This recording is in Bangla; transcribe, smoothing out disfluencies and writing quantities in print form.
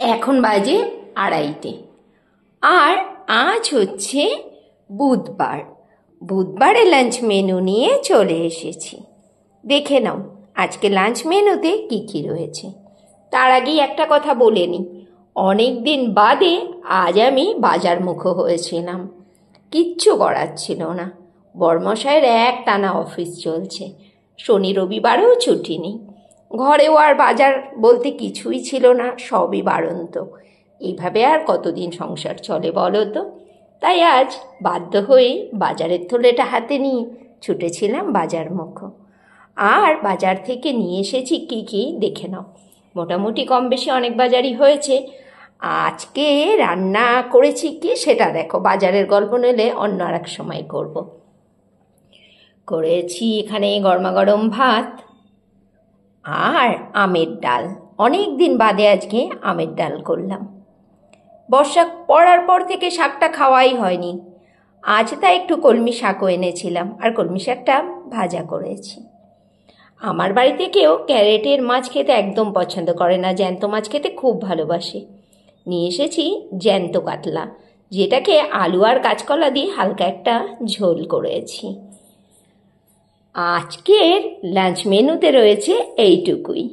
এখন বাজে 2:30 আর আজ হচ্ছে বুধবার। বুধবারে লাঞ্চ মেনু নিয়ে চলে এসেছি। দেখে নাও আজকে লাঞ্চ মেনুতে কি কি রয়েছে। তার আগেই একটা কথা বলে নিই, অনেক দিন বাদে আজ আমি বাজারমুখো হয়েছিলাম। কিচ্ছু করার ছিল না, বরমশাইয়ের একটানা অফিস চলছে, শনি রবিবারেও ছুটি নেই। ঘরেও আর বাজার বলতে কিছুই ছিল না, সবই বাড়ন্ত। এইভাবে আর কতদিন সংসার চলে বলো তো? তাই আজ বাধ্য হয়ে বাজারের থলেটা হাতে নিয়ে ছুটেছিলাম বাজারমুখো। আর বাজার থেকে নিয়ে এসেছি কি কি দেখে নাও। মোটামুটি কম বেশি অনেক বাজারই হয়েছে। আজকে রান্না করেছি কি সেটা দেখো, বাজারের গল্প নিলে অন্য আর এক সময় করব। করেছি এখানে গরমাগরম ভাত আর আমের ডাল। অনেক দিন বাদে আজকে আমের ডাল করলাম। বর্ষা পড়ার পর থেকে শাকটা খাওয়াই হয়নি। আজ তাই একটু কলমি শাকও এনেছিলাম আর কলমি শাকটা ভাজা করেছি। আমার বাড়িতে কেউ ক্যারেটের মাছ খেতে একদম পছন্দ করে না, জ্যান্ত মাছ খেতে খুব ভালোবাসে। নিয়ে এসেছি জ্যান্ত কাতলা, যেটাকে আলু আর কাঁচকলা দিয়ে হালকা একটা ঝোল করেছি। আজকের লাঞ্চ মেনুতে রয়েছে এইটুকুই।